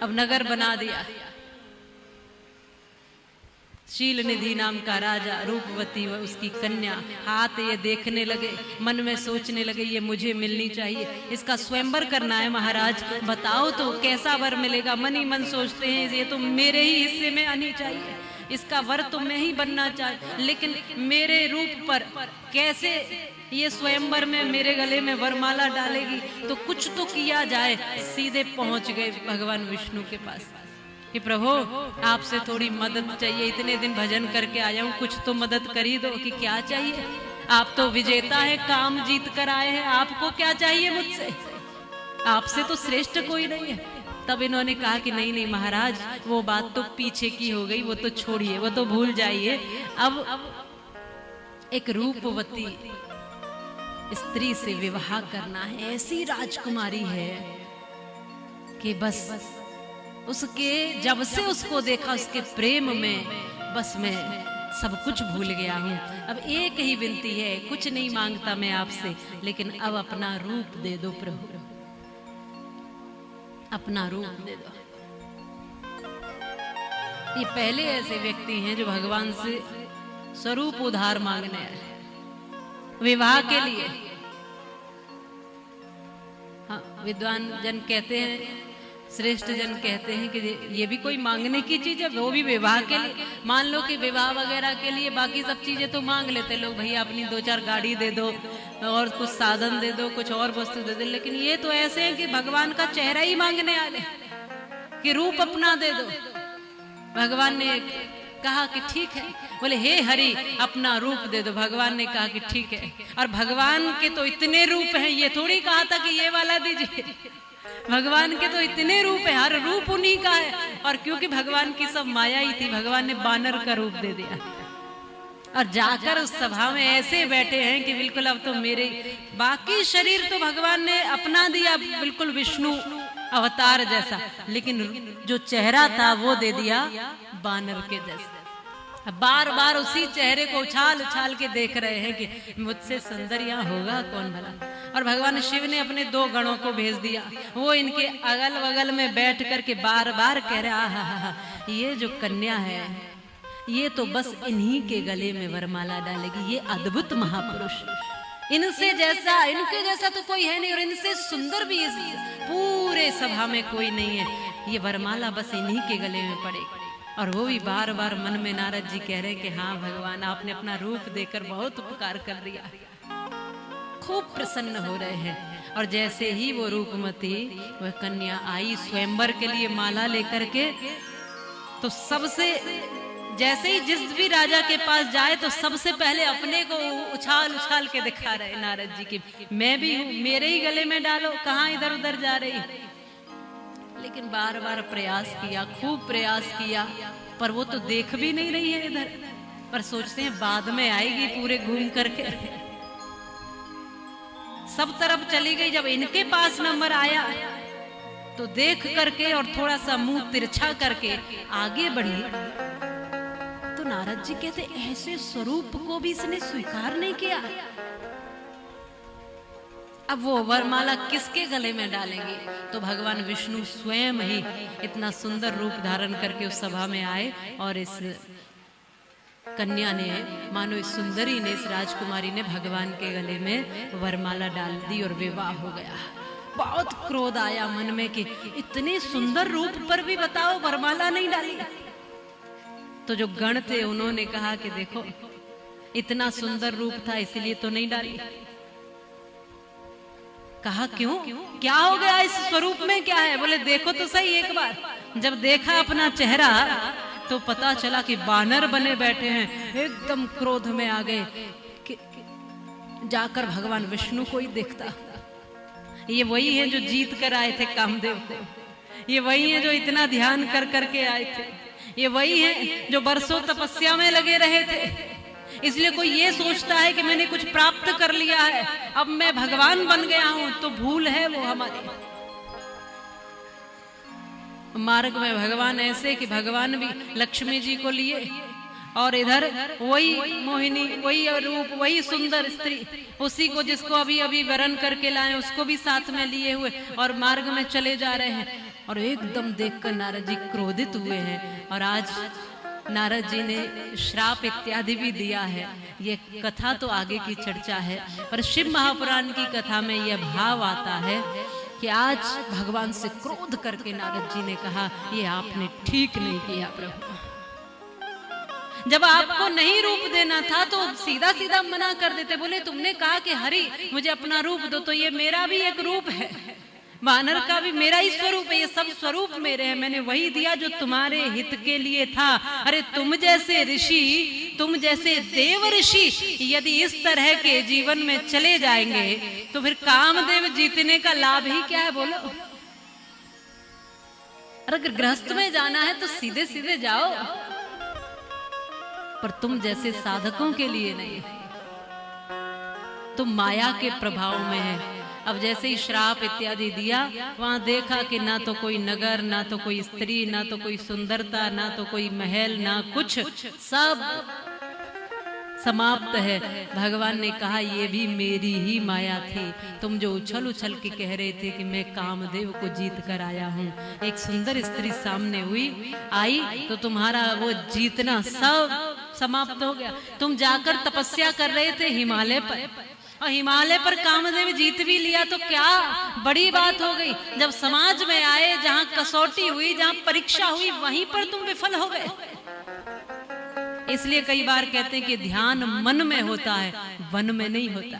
अब नगर बना दिया। शील निधि नाम का राजा, रूपवती व उसकी कन्या हाथ ये देखने लगे, मन में सोचने लगे ये मुझे मिलनी चाहिए, इसका स्वयंवर करना है महाराज, बताओ तो कैसा वर मिलेगा। मन ही मन सोचते हैं ये तो मेरे ही हिस्से में आनी चाहिए, इसका वर तो मैं ही बनना चाहिए, लेकिन मेरे रूप पर कैसे ये स्वयंवर में मेरे गले में वरमाला डालेगी, तो कुछ तो किया जाए। सीधे पहुंच गए भगवान विष्णु के पास कि प्रभु आपसे थोड़ी मदद चाहिए, इतने दिन भजन करके आया हूँ, कुछ तो मदद कर ही दो। कि क्या चाहिए? आप तो विजेता है, काम जीत कर आए हैं, आपको क्या चाहिए मुझसे? आपसे तो श्रेष्ठ कोई नहीं है। तब इन्होंने कहा कि नहीं नहीं महाराज, वो बात तो पीछे की हो गई, वो तो छोड़िए, वो तो भूल जाइए। अब एक रूपवती स्त्री से विवाह करना है, ऐसी राजकुमारी है कि बस उसके जब से उसको देखा उसके प्रेम में बस मैं सब कुछ भूल गया हूँ। अब एक ही विनती है, कुछ नहीं मांगता मैं आपसे, लेकिन अब अपना रूप दे दो प्रभु, अपना रूप दे दो। ये पहले ऐसे व्यक्ति हैं जो भगवान से स्वरूप उधार मांगने आए विवाह के लिए। हाँ, विद्वान जन कहते हैं, श्रेष्ठ जन कहते हैं कि ये भी कोई मांगने की चीज है, वो भी विवाह के लिए। मान लो कि विवाह वगैरह के लिए बाकी सब चीजें तो मांग लेते लोग, भैया अपनी 2-4 गाड़ी दे दो और कुछ साधन दे दो, कुछ और वस्तु दे दो, लेकिन ये तो ऐसे है कि भगवान का चेहरा ही मांगने आले कि रूप अपना दे दो। भगवान ने कहा कि ठीक है, बोले हे हरि अपना रूप दे दो। भगवान ने कहा कि ठीक है। और भगवान के तो इतने रूप हैं, ये थोड़ी कहा था कि ये वाला दीजिए। भगवान के तो इतने रूप है, हर रूप उन्हीं का है। और क्योंकि भगवान की सब माया ही थी, भगवान ने बानर का रूप दे दिया और जाकर उस सभा में ऐसे बैठे हैं कि बिल्कुल अब तो मेरे बाकी शरीर तो भगवान ने अपना दिया बिल्कुल विष्णु अवतार जैसा, लेकिन जो चेहरा था वो दे दिया बानर के जैसा। बार बार उसी चेहरे को उछाल उछाल के देख रहे हैं कि मुझसे सुंदर यहाँ होगा कौन भला। और भगवान शिव ने अपने 2 गणों को भेज दिया, वो इनके अगल बगल में बैठ करके बार बार कह रहे आहा, ये जो कन्या है ये तो बस इन्हीं के गले में वरमाला डालेगी, ये अद्भुत महापुरुष, इनसे जैसा इनके जैसा तो कोई है नहीं, और इनसे सुंदर भी इस पूरे सभा में कोई नहीं है, ये वरमाला बस इन्हीं के गले में पड़ेगी। और वो भी बार बार मन में नारद जी कह रहे कि हाँ भगवान आपने अपना रूप देकर बहुत उपकार कर दिया, खूब प्रसन्न हो रहे हैं। और जैसे ही वो रूपमती वह कन्या आई स्वयंवर के लिए माला लेकर के, तो सबसे जैसे ही जिस भी राजा के पास जाए तो सबसे पहले अपने को उछाल उछाल के दिखा रहे नारद जी की, मैं भी हूँ, मेरे ही गले में डालो, कहाँ इधर उधर जा रही। लेकिन बार बार प्रयास किया, खूब प्रयास किया, पर वो तो देख भी नहीं रही है इधर, पर सोचते हैं बाद में आएगी पूरे घूम करके। सब तरफ चली गई, जब इनके पास नंबर आया तो देख करके और थोड़ा सा मुंह तिरछा करके आगे बढ़ी, तो नारद जी कहते ऐसे स्वरूप को भी इसने स्वीकार नहीं किया। अब वो वरमाला किसके गले में डालेंगे? तो भगवान विष्णु स्वयं ही इतना सुंदर रूप धारण करके उस सभा में आए, और इस कन्या ने, मानो इस सुंदरी ने, इस राजकुमारी ने भगवान के गले में वरमाला डाल दी और विवाह हो गया। बहुत क्रोध आया मन में कि इतने सुंदर रूप पर भी बताओ वरमाला नहीं डाली। तो जो गण थे उन्होंने कहा कि देखो इतना सुंदर रूप था इसलिए तो नहीं डाली। कहा क्यों, क्या हो गया इस स्वरूप में, क्या है? बोले देखो तो सही एक बार। जब देखा अपना चेहरा तो पता चला कि बानर बने बैठे हैं, एकदम क्रोध में आ गए कि जाकर भगवान विष्णु को ही देखता, ये वही है जो जीत कर आए थे कामदेव को, ये वही है जो इतना ध्यान कर करके आए थे, ये वही है जो बरसों तपस्या में लगे रहे थे। इसलिए कोई ये सोचता है कि मैंने कुछ प्राप्त कर लिया है, अब मैं भगवान बन गया हूं, तो भूल है वो हमारी। मार्ग में भगवान ऐसे कि भगवान भी लक्ष्मी जी को लिए और इधर वही मोहिनी, वही रूप, वही सुंदर स्त्री, उसी को जिसको अभी अभी वरण करके लाए उसको भी साथ में लिए हुए और मार्ग में चले जा रहे हैं। और एकदम देखकर नारद जी क्रोधित हुए हैं। और आज नारद जी ने श्राप इत्यादि भी दिया है। ये कथा तो आगे की चर्चा है, पर शिव महापुराण की कथा में यह भाव आता है कि आज भगवान से क्रोध करके नारद जी ने कहा, ये आपने ठीक नहीं किया प्रभु। जब आपको नहीं रूप देना था तो सीधा सीधा मना कर देते। बोले तुमने कहा कि हरि मुझे अपना रूप दो, तो ये मेरा भी एक रूप है, वानर का भी मेरा ही स्वरूप है, ये सब स्वरूप मेरे हैं, मैंने वही दिया जो तुम्हारे हित के लिए था। अरे तुम जैसे ऋषि, तुम जैसे देव ऋषि यदि इस तरह के जीवन में चले जाएंगे तो फिर कामदेव जीतने का लाभ ही क्या है बोलो। अगर गृहस्थ में जाना है तो सीधे सीधे जाओ, पर तुम जैसे साधकों के लिए नहीं, तुम माया के प्रभाव में है। अब जैसे ही श्राप इत्यादि दिया, वहां देखा कि ना तो कोई नगर, ना तो कोई स्त्री, ना तो कोई सुंदरता, ना तो कोई महल, ना कुछ, सब समाप्त है। भगवान ने कहा ये भी मेरी ही माया थी। तुम जो उछल उछल के कह रहे थे कि मैं कामदेव को जीत कर आया हूँ, एक सुंदर स्त्री सामने आई तो तुम्हारा वो जीतना सब समाप्त हो गया। तुम जाकर तपस्या कर रहे थे हिमालय पर, और हिमालय पर कामदेव जीत भी लिया तो क्या बड़ी बात हो गई। जब समाज में आए, जहाँ कसौटी हुई, जहाँ परीक्षा हुई, वहीं पर तुम विफल हो गए। इसलिए कई बार कहते हैं कि ध्यान मन में होता है, वन में नहीं होता।